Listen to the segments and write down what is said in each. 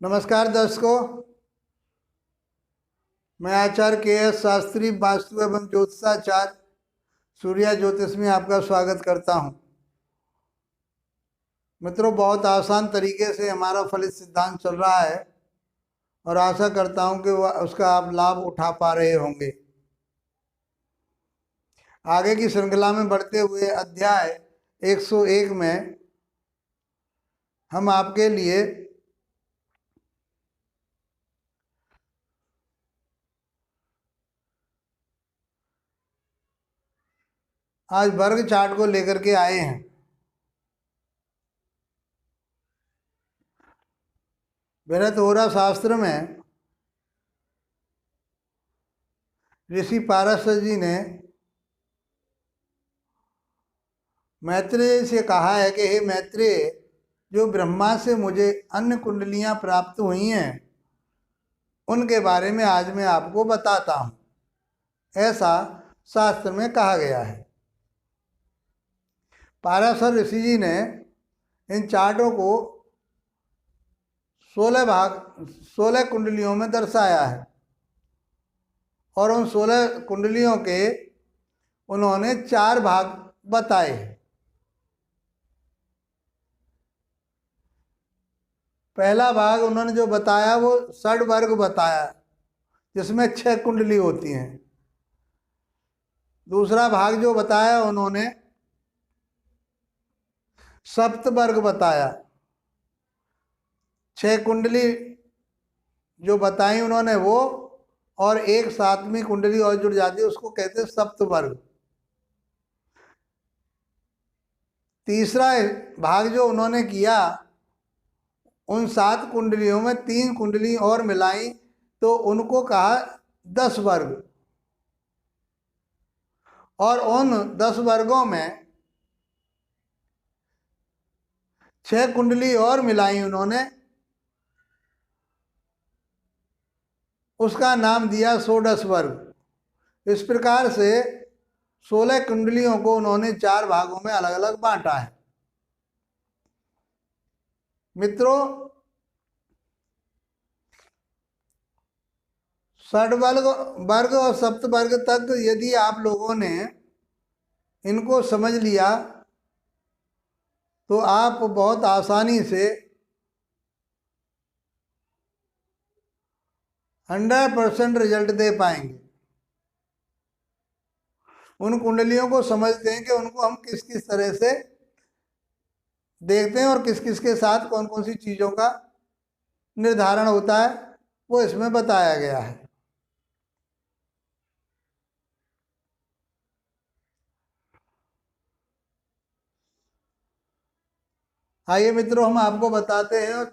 नमस्कार दर्शकों, मैं आचार्य के.एस. शास्त्री वास्तु एवं ज्योतिषाचार्य सूर्या ज्योतिष में आपका स्वागत करता हूं। मित्रों, बहुत आसान तरीके से हमारा फलित सिद्धांत चल रहा है और आशा करता हूं कि उसका आप लाभ उठा पा रहे होंगे। आगे की श्रृंखला में बढ़ते हुए अध्याय 101 में हम आपके लिए आज वर्ग चार्ट को लेकर के आए हैं। बृहत्होरा शास्त्र में ऋषि पारशर जी ने मैत्रेय से कहा है कि हे मैत्रेय, जो ब्रह्मा से मुझे अन्य कुंडलियां प्राप्त हुई हैं उनके बारे में आज मैं आपको बताता हूं। ऐसा शास्त्र में कहा गया है। पाराशर ऋषि जी ने इन चार्टों को 16 कुंडलियों में दर्शाया है और उन 16 कुंडलियों के उन्होंने 4 भाग बताए हैं। पहला भाग उन्होंने जो बताया वो षड्वर्ग बताया, जिसमें 6 कुंडली होती हैं। दूसरा भाग जो बताया उन्होंने सप्तवर्ग बताया। 6 कुंडली जो बताई उन्होंने वो, और एक 7वीं कुंडली और जुड़ जाती है, उसको कहते हैं सप्तवर्ग। तीसरा भाग जो उन्होंने किया, उन 7 कुंडलियों में 3 कुंडली और मिलाई तो उनको कहा 10 वर्ग, और उन 10 वर्गों में 6 कुंडली और मिलाई उन्होंने, उसका नाम दिया षोडश वर्ग। इस प्रकार से 16 कुंडलियों को उन्होंने 4 भागों में अलग अलग बांटा है। मित्रों, षड्वर्ग और सप्तवर्ग तक यदि आप लोगों ने इनको समझ लिया तो आप बहुत आसानी से 100% रिजल्ट दे पाएंगे। उन कुंडलियों को समझते हैं कि उनको हम किस किस तरह से देखते हैं और किस किस के साथ कौन कौन सी चीज़ों का निर्धारण होता है, वो इसमें बताया गया है। आइए मित्रों, हम आपको बताते हैं।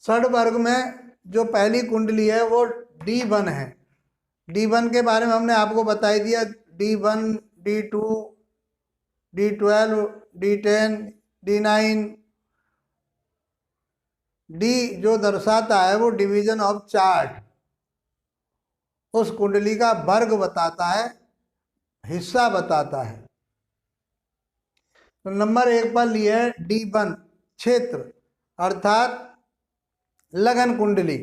षड्वर्ग में जो पहली कुंडली है वो D1 है। D1 के बारे में हमने आपको बताई दिया। D1, D2, D12, D10, D9। D जो दर्शाता है वो डिवीजन ऑफ चार्ट, उस कुंडली का वर्ग बताता है, हिस्सा बताता है। तो नंबर 1 पर लिया है D1, क्षेत्र अर्थात लगन कुंडली।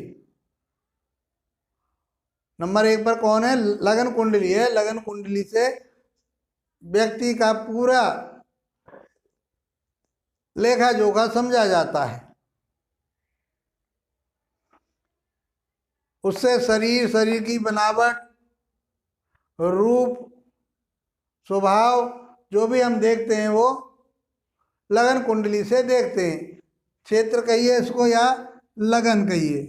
नंबर 1 पर कौन है? लगन कुंडली है। लगन कुंडली से व्यक्ति का पूरा लेखा जोखा समझा जाता है। उससे शरीर की बनावट, रूप, स्वभाव जो भी हम देखते हैं वो लगन कुंडली से देखते हैं। क्षेत्र कहिए इसको या लगन कहिए।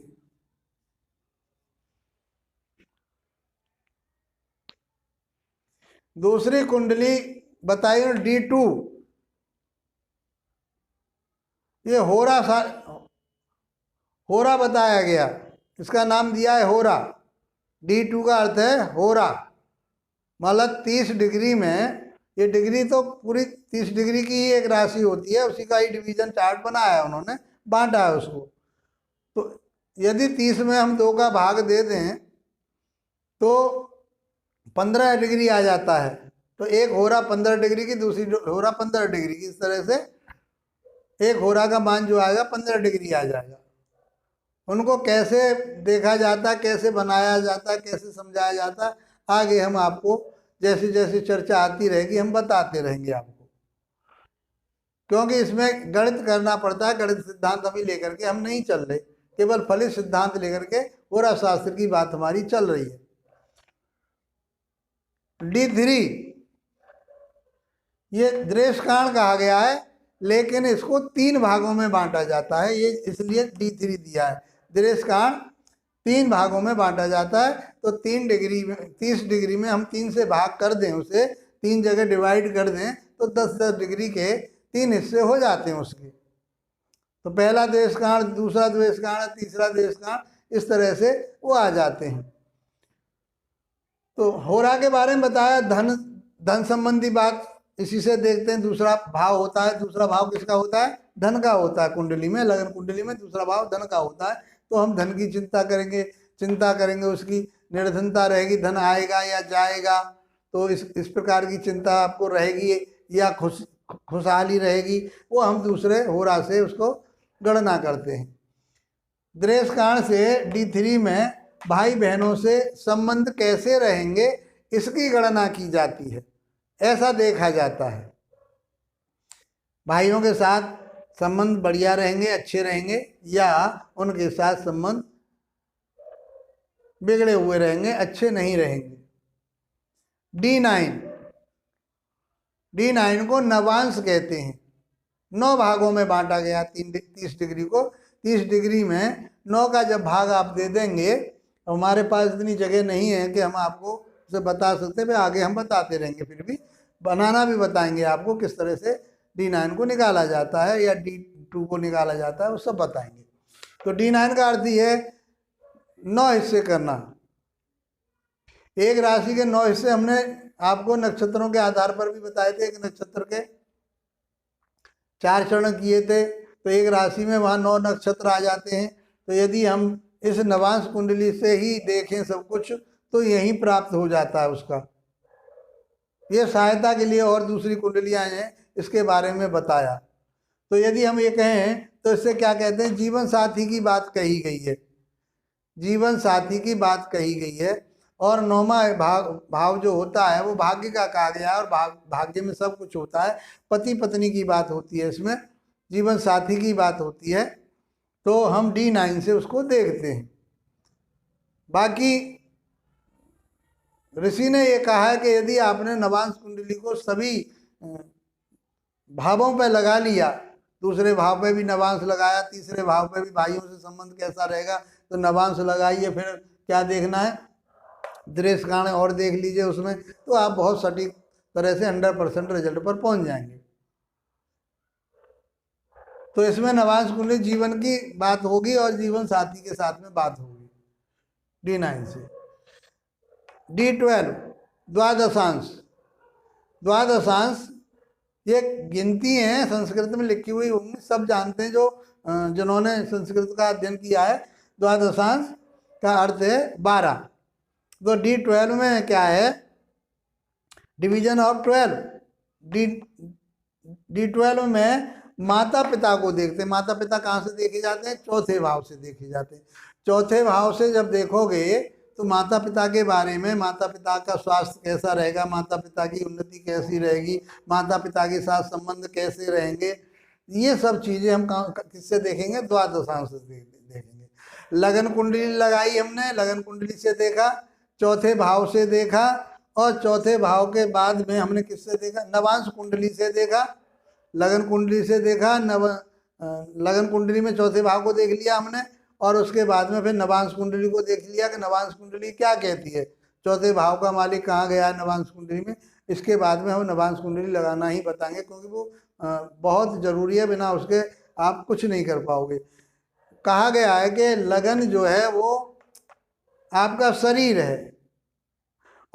दूसरी कुंडली बताई D2। ये होरा बताया गया, इसका नाम दिया है होरा। D2 का अर्थ है होरा, मतलब 30 डिग्री में। ये डिग्री तो पूरी 30 डिग्री की ही एक राशि होती है, उसी का ही डिवीजन चार्ट बनाया है उन्होंने, बांटा है उसको। तो यदि 30 में हम 2 का भाग दे दें तो 15 डिग्री आ जाता है। तो एक होरा 15 डिग्री की, दूसरी होरा 15 डिग्री की, इस तरह से एक होरा का मान जो आएगा 15 डिग्री आ जाएगा। उनको कैसे देखा जाता, कैसे बनाया जाता, कैसे समझाया जाता, आगे हम आपको जैसी जैसी चर्चा आती रहेगी हम बताते रहेंगे आपको, क्योंकि इसमें गणित करना पड़ता है। गणित सिद्धांत अभी लेकर के हम नहीं चल रहे, केवल फलित सिद्धांत लेकर के पूरा शास्त्र की बात हमारी चल रही है। D3 ये दृश्यकांड कहा गया है, लेकिन इसको 3 भागों में बांटा जाता है, ये इसलिए D3 दिया है। दृश्यकांड 3 भागों में बांटा जाता है, तो 3 डिग्री में 30 डिग्री में हम 3 से भाग कर दें, उसे 3 जगह डिवाइड कर दें तो 10-10 डिग्री के 3 हिस्से हो जाते हैं उसके। तो पहला दृश्यकांड, दूसरा दृश्यकांड, तीसरा दृश्यकांड, इस तरह से वो आ जाते हैं। तो होरा के बारे में बताया, धन संबंधी बात इसी से देखते हैं। दूसरा भाव होता है, दूसरा भाव किसका होता है? धन का होता है। कुंडली में, लगन कुंडली में दूसरा भाव धन का होता है। तो हम धन की चिंता करेंगे, उसकी निर्धनता रहेगी, धन आएगा या जाएगा, तो इस प्रकार की चिंता आपको रहेगी या खुशहाली रहेगी, वो हम दूसरे होरा से उसको गणना करते हैं। दृश्यकांड से D3 में भाई बहनों से संबंध कैसे रहेंगे इसकी गणना की जाती है, ऐसा देखा जाता है। भाइयों के साथ संबंध बढ़िया रहेंगे, अच्छे रहेंगे, या उनके साथ संबंध बिगड़े हुए रहेंगे, अच्छे नहीं रहेंगे। D9 को नवांश कहते हैं। 9 भागों में बांटा गया 30 डिग्री को। 30 डिग्री में 9 का जब भाग आप दे देंगे, तो हमारे पास इतनी जगह नहीं है कि हम आपको उसे बता सकते, भाई आगे हम बताते रहेंगे, फिर भी बनाना भी बताएंगे आपको किस तरह से D9 को निकाला जाता है या D2 को निकाला जाता है, वो सब बताएंगे। तो D9 का अर्थ ये है 9 हिस्से करना। एक राशि के 9 हिस्से हमने आपको नक्षत्रों के आधार पर भी बताए थे। एक नक्षत्र के 4 चरण किए थे, तो एक राशि में वहाँ 9 नक्षत्र आ जाते हैं। तो यदि हम इस नवांश कुंडली से ही देखें सब कुछ, तो यही प्राप्त हो जाता है उसका। ये सहायता के लिए और दूसरी कुंडलियाँ हैं, इसके बारे में बताया। तो यदि हम ये कहें तो इससे क्या कहते हैं, जीवन साथी की बात कही गई है, जीवन साथी की बात कही गई है। और 9वां भाव जो होता है वो भाग्य का कहा गया है, और भाग्य में सब कुछ होता है। पति पत्नी की बात होती है, इसमें जीवन साथी की बात होती है। तो हम D9 से उसको देखते हैं। बाकी ऋषि ने ये कहा है कि यदि आपने नवांश कुंडली को सभी भावों पर लगा लिया, दूसरे भाव पे भी नवांश लगाया, तीसरे भाव पे भी भाइयों से संबंध कैसा रहेगा, तो नवांश लगाइए, फिर क्या देखना है, दृश्यकांड और देख लीजिए उसमें, तो आप बहुत सटीक तरह से 100% रिजल्ट पर पहुंच जाएंगे। तो इसमें नवांश कुंडली जीवन की बात होगी और जीवन साथी के साथ में बात होगी D9 से। D12 द्वादशांश ये गिनती है, संस्कृत में लिखी हुई होंगी, सब जानते हैं जो जिन्होंने संस्कृत का अध्ययन किया है। द्वादशांश का अर्थ है 12। तो D12 में क्या है, डिवीजन ऑफ 12। D12 में माता पिता को देखते हैं। माता पिता कहाँ से देखे जाते हैं? चौथे भाव से देखे जाते हैं। चौथे भाव से जब देखोगे तो माता पिता के बारे में, माता पिता का स्वास्थ्य कैसा रहेगा, माता पिता की उन्नति कैसी रहेगी, माता पिता के साथ संबंध कैसे रहेंगे, ये सब चीज़ें हम किससे देखेंगे? द्वादशांश से देखेंगे। लगन कुंडली लगाई हमने, लगन कुंडली से देखा, चौथे भाव से देखा, और चौथे भाव के बाद में हमने किससे देखा? नवांश कुंडली से देखा, लगन कुंडली से देखा। लगन कुंडली में चौथे भाव को देख लिया हमने, और उसके बाद में फिर नवांश कुंडली को देख लिया कि नवांश कुंडली क्या कहती है, चौथे भाव का मालिक कहाँ गया है नवांश कुंडली में। इसके बाद में हम नवांश कुंडली लगाना ही बताएंगे, क्योंकि वो बहुत ज़रूरी है, बिना उसके आप कुछ नहीं कर पाओगे। कहा गया है कि लगन जो है वो आपका शरीर है,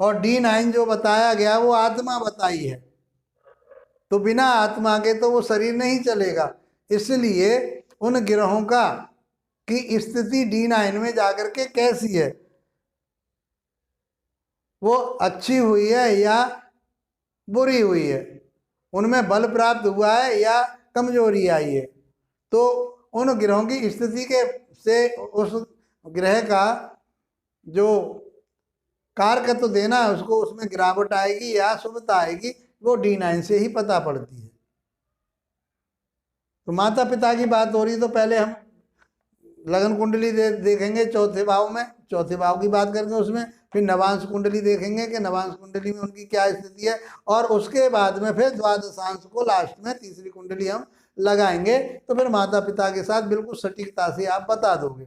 और D9 जो बताया गया वो आत्मा बताई है। तो बिना आत्मा के तो वो शरीर नहीं चलेगा। इसलिए उन ग्रहों का की स्थिति D9 में जाकर के कैसी है, वो अच्छी हुई है या बुरी हुई है, उनमें बल प्राप्त हुआ है या कमजोरी आई है, तो उन ग्रहों की स्थिति के से उस ग्रह का जो कारक तो देना है उसको, उसमें गिरावट आएगी या शुभता आएगी, वो D9 से ही पता पड़ती है। तो माता पिता की बात हो रही तो पहले हम लगन कुंडली देखेंगे चौथे भाव में, चौथे भाव की बात करेंगे उसमें, फिर नवांश कुंडली देखेंगे कि नवांश कुंडली में उनकी क्या स्थिति है, और उसके बाद में फिर द्वादशांश को लास्ट में तीसरी कुंडली हम लगाएंगे। तो फिर माता पिता के साथ बिल्कुल सटीकता से आप बता दोगे।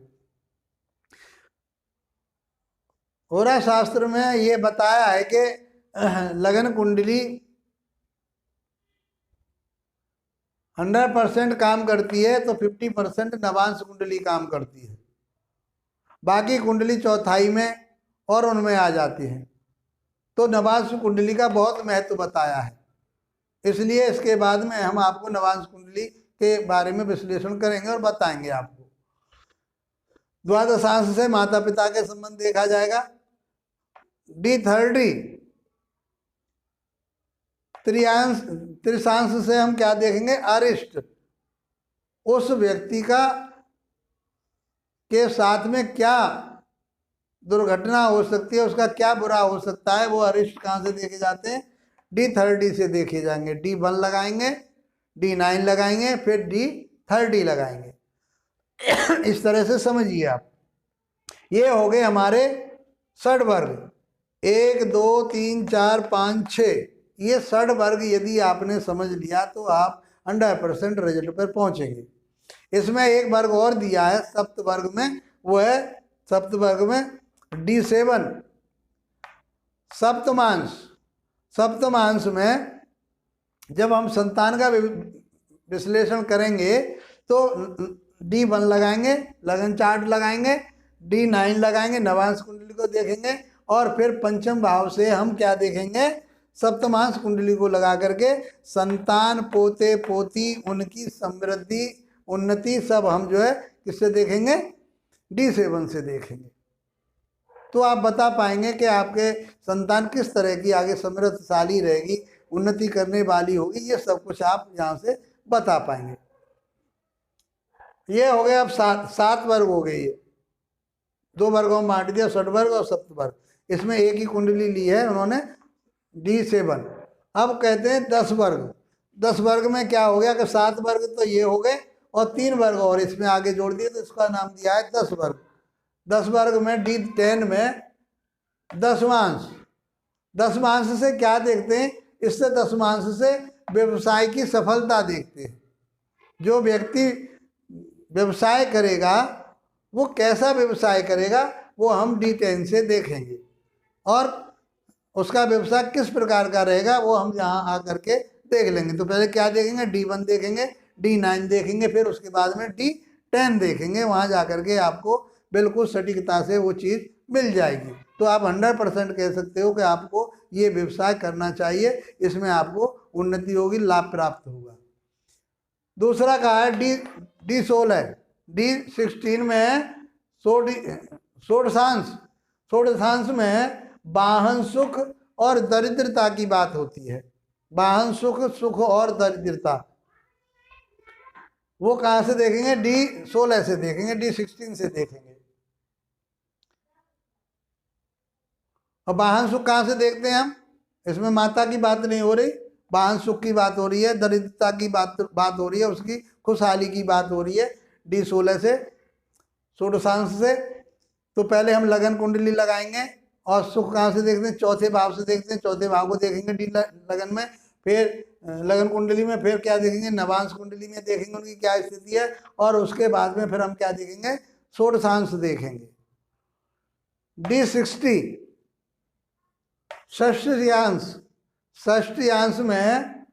होरा शास्त्र में ये बताया है कि लगन कुंडली 100% काम करती है तो 50% नवांश कुंडली काम करती है, बाकी कुंडली चौथाई में और उनमें आ जाती है। तो नवांश कुंडली का बहुत महत्व बताया है, इसलिए इसके बाद में हम आपको नवांश कुंडली के बारे में विश्लेषण करेंगे और बताएंगे आपको। द्वादशांश से माता पिता के संबंध देखा जाएगा। D30 त्रिशांश से हम क्या देखेंगे, अरिष्ट, उस व्यक्ति का के साथ में क्या दुर्घटना हो सकती है, उसका क्या बुरा हो सकता है, वो अरिष्ट कहाँ से देखे जाते हैं, D30 से देखे जाएंगे। D1 लगाएंगे, D9 लगाएंगे, फिर D30 लगाएंगे। इस तरह से समझिए आप। ये हो गए हमारे षड वर्ग, 1 2 3 4 5 6, ये षड वर्ग यदि आपने समझ लिया तो आप 100% रिजल्ट पर पहुंचेंगे। इसमें एक वर्ग और दिया है सप्त वर्ग में, वो है सप्त वर्ग में D7 सप्तमांश। सप्तमांश में जब हम संतान का विश्लेषण करेंगे तो D1 लगाएंगे, लगन चार्ट लगाएंगे, D9 लगाएंगे, नवांश कुंडली को देखेंगे, और फिर पंचम भाव से हम क्या देखेंगे, सप्तमांश कुंडली को लगा करके संतान, पोते पोती, उनकी समृद्धि उन्नति सब हम जो है किससे देखेंगे, D7 से देखेंगे। तो आप बता पाएंगे कि आपके संतान किस तरह की आगे समृद्धशाली रहेगी, उन्नति करने वाली होगी, ये सब कुछ आप यहाँ से बता पाएंगे। ये हो गए अब 7 वर्ग हो गए, ये 2 वर्गों में बांट दिया, षड वर्ग और सप्त वर्ग। इसमें एक ही कुंडली ली है उन्होंने, D7। अब कहते हैं 10 वर्ग। 10 वर्ग में क्या हो गया कि 7 वर्ग तो ये हो गए और 3 वर्ग और इसमें आगे जोड़ दिए, तो इसका नाम दिया है 10 वर्ग। 10 वर्ग में D10 में दशमांश। दशमांश से क्या देखते हैं, इससे दशमांश से व्यवसाय की सफलता देखते हैं। जो व्यक्ति व्यवसाय करेगा वो कैसा व्यवसाय करेगा, वो हम D10 से देखेंगे, और उसका व्यवसाय किस प्रकार का रहेगा वो हम यहाँ आकर के देख लेंगे। तो पहले क्या देखेंगे, D1 देखेंगे, D9 देखेंगे, फिर उसके बाद में D10 देखेंगे। वहाँ जा कर के आपको बिल्कुल सटीकता से वो चीज़ मिल जाएगी। तो आप 100% कह सकते हो कि आपको ये व्यवसाय करना चाहिए, इसमें आपको उन्नति होगी, लाभ प्राप्त होगा। दूसरा कहा है D16। D16 में षोडशांश। षोडशांश में वाहन सुख और दरिद्रता की बात होती है। वाहन सुख, सुख और दरिद्रता, वो कहाँ से देखेंगे, D16 से देखेंगे, D16 से देखेंगे। और वाहन सुख कहाँ से देखते हैं हम, इसमें माता की बात नहीं हो रही, वाहन सुख की बात हो रही है, दरिद्रता की बात हो रही है, उसकी खुशहाली की बात हो रही है D16 से, षोडशांश से। तो पहले हम लगन कुंडली लगाएंगे और सुख कहाँ से देखते हैं, चौथे भाव से देखते हैं। चौथे भाव को देखेंगे D लगन में, फिर लगन कुंडली में फिर क्या देखेंगे, नवांश कुंडली में देखेंगे उनकी क्या स्थिति है, और उसके बाद में फिर हम क्या देखेंगे, षोडशांश देखेंगे। D60 षष्ठ्यांश। षष्ठ्यांश में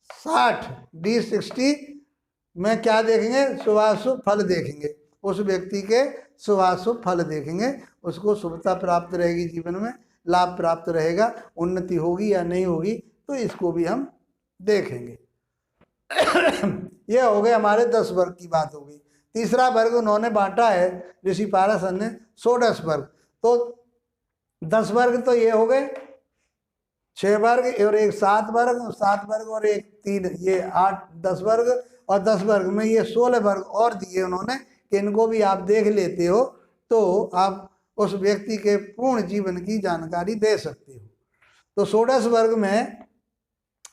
60, D60 में क्या देखेंगे, शुभाशुभ फल देखेंगे। उस व्यक्ति के शुभाशुभ फल देखेंगे, उसको शुभता प्राप्त रहेगी, जीवन में लाभ प्राप्त रहेगा, उन्नति होगी या नहीं होगी, तो इसको भी हम देखेंगे। ये हो गए हमारे 10 वर्ग की बात हो गई। तीसरा वर्ग उन्होंने बांटा है ऋषि पाराशर ने, षोडश वर्ग। तो 10 वर्ग तो ये हो गए, 6 वर्ग और एक 7 वर्ग, 7 वर्ग और एक 3, ये 8 10 वर्ग, और 10 वर्ग में ये 16 वर्ग और दिए उन्होंने कि इनको भी आप देख लेते हो तो आप उस व्यक्ति के पूर्ण जीवन की जानकारी दे सकते हो। तो षोडश वर्ग में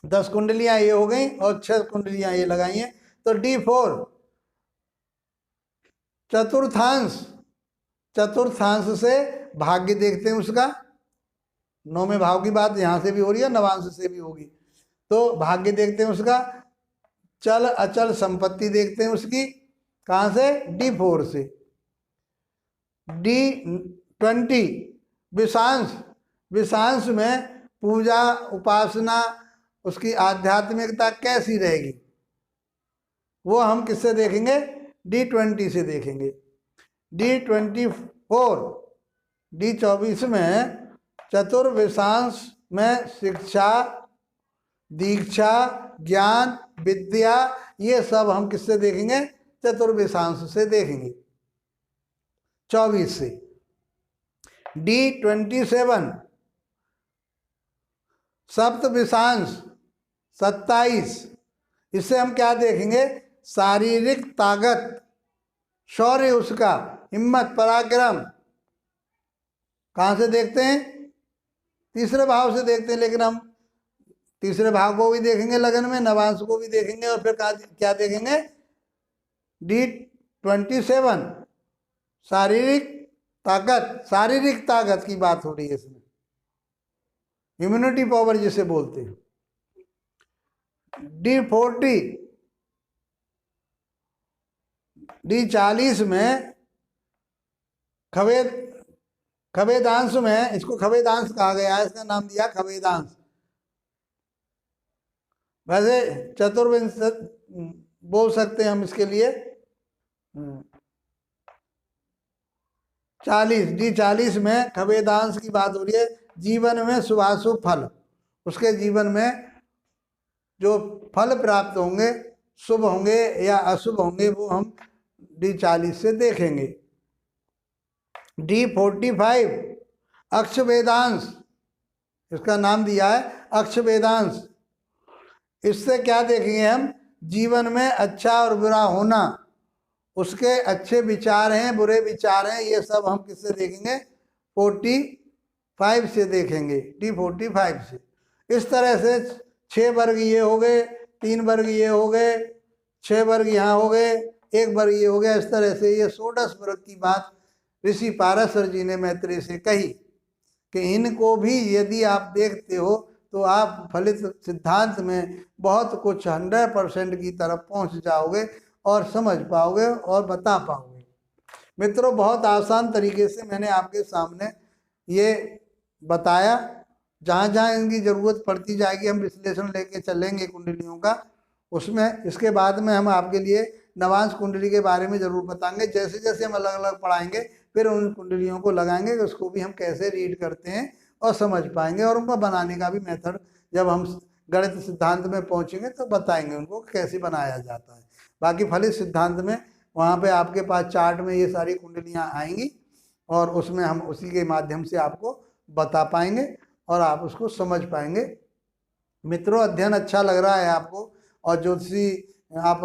10 कुंडलियां ये हो गई और 6 कुंडलियां ये लगाई हैं। तो D4 चतुर्थांश, चतुर्थांश से भाग्य देखते हैं उसका, 9वें भाव की बात यहाँ से भी हो रही है, नवांश से भी होगी। तो भाग्य देखते हैं उसका, चल अचल संपत्ति देखते हैं उसकी, कहाँ से? D4 से। D20 विषांश, विषांश में पूजा उपासना उसकी आध्यात्मिकता कैसी रहेगी वो हम किससे देखेंगे? D20 से देखेंगे। D24 D24 में चतुर्विषांश में शिक्षा दीक्षा ज्ञान विद्या ये सब हम किससे देखेंगे? चतुर्विषांश से देखेंगे 24 से। D27 सप्तविषांश 27, इससे हम क्या देखेंगे? शारीरिक ताकत, शौर्य उसका, हिम्मत पराक्रम। कहाँ से देखते हैं? तीसरे भाव से देखते हैं, लेकिन हम तीसरे भाव को भी देखेंगे लगन में, नवांश को भी देखेंगे, और फिर क्या देखेंगे? D27 शारीरिक ताकत, शारीरिक ताकत की बात हो रही है इसमें, इम्यूनिटी पावर जिसे बोलते हैं। D40 D40 में खवेदांश में, इसको खवेदांश कहा गया है, इसका नाम दिया खवेदांश। वैसे चतुर्विंश बोल सकते हैं हम इसके लिए। 40 D40 में खवेदांश की बात हो रही है, जीवन में शुभाशुभ फल, उसके जीवन में जो फल प्राप्त होंगे, शुभ होंगे या अशुभ होंगे, वो हम D40 से देखेंगे। D45 अक्ष वेदांश, इसका नाम दिया है अक्ष वेदांश। इससे क्या देखेंगे हम? जीवन में अच्छा और बुरा होना, उसके अच्छे विचार हैं बुरे विचार हैं, ये सब हम किससे देखेंगे? 45 से देखेंगे, D45 से। इस तरह से 6 वर्ग ये हो गए, 3 वर्ग ये हो गए, 6 वर्ग यहाँ हो गए, 1 वर्ग ये हो गया। इस तरह से ये षोडश वर्ग की बात ऋषि पाराशर जी ने मैत्रेय से कही कि इनको भी यदि आप देखते हो तो आप फलित सिद्धांत में बहुत कुछ 100% की तरफ पहुंच जाओगे और समझ पाओगे और बता पाओगे। मित्रों, बहुत आसान तरीके से मैंने आपके सामने ये बताया। जहाँ जहाँ इनकी ज़रूरत पड़ती जाएगी हम विश्लेषण लेके चलेंगे कुंडलियों का, उसमें इसके बाद में हम आपके लिए नवांश कुंडली के बारे में ज़रूर बताएंगे। जैसे जैसे हम अलग अलग पढ़ाएंगे फिर उन कुंडलियों को लगाएंगे कि उसको भी हम कैसे रीड करते हैं और समझ पाएंगे, और उनका बनाने का भी मेथड जब हम गणित सिद्धांत में पहुंचेंगे तो बताएंगे उनको कैसे बनाया जाता है। बाकी फलित सिद्धांत में वहाँ पे आपके पास चार्ट में ये सारी कुंडलियाँ आएंगी और उसमें हम उसी के माध्यम से आपको बता पाएंगे और आप उसको समझ पाएंगे। मित्रों, अध्ययन अच्छा लग रहा है आपको और ज्योतिषी आप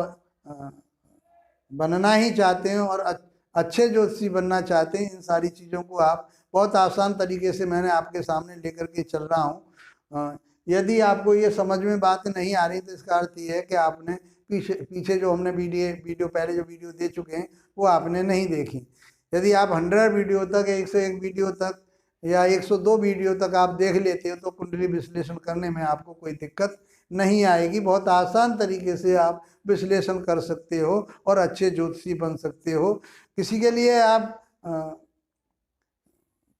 बनना ही चाहते हैं और अच्छे ज्योतिषी बनना चाहते हैं, इन सारी चीज़ों को आप बहुत आसान तरीके से मैंने आपके सामने लेकर के चल रहा हूँ। यदि आपको ये समझ में बात नहीं आ रही तो इसका अर्थ ये है कि आपने पीछे जो हमने वीडियो पहले जो वीडियो दे चुके हैं वो आपने नहीं देखी। यदि आप 100 वीडियो तक, 101 वीडियो तक या 102 वीडियो तक आप देख लेते हो तो कुंडली विश्लेषण करने में आपको कोई दिक्कत नहीं आएगी। बहुत आसान तरीके से आप विश्लेषण कर सकते हो और अच्छे ज्योतिषी बन सकते हो। किसी के लिए आप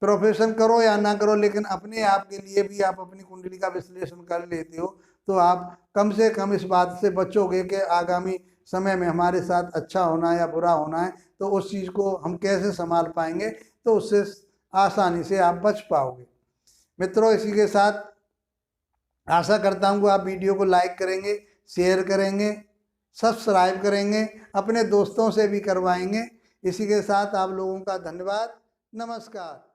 प्रोफेशन करो या ना करो, लेकिन अपने आप के लिए भी आप अपनी कुंडली का विश्लेषण कर लेते हो तो आप कम से कम इस बात से बचोगे कि आगामी समय में हमारे साथ अच्छा होना है या बुरा होना है तो उस चीज़ को हम कैसे संभाल पाएंगे, तो उससे आसानी से आप बच पाओगे। मित्रों, इसी के साथ आशा करता हूँ कि आप वीडियो को लाइक करेंगे, शेयर करेंगे, सब्सक्राइब करेंगे, अपने दोस्तों से भी करवाएंगे। इसी के साथ आप लोगों का धन्यवाद। नमस्कार।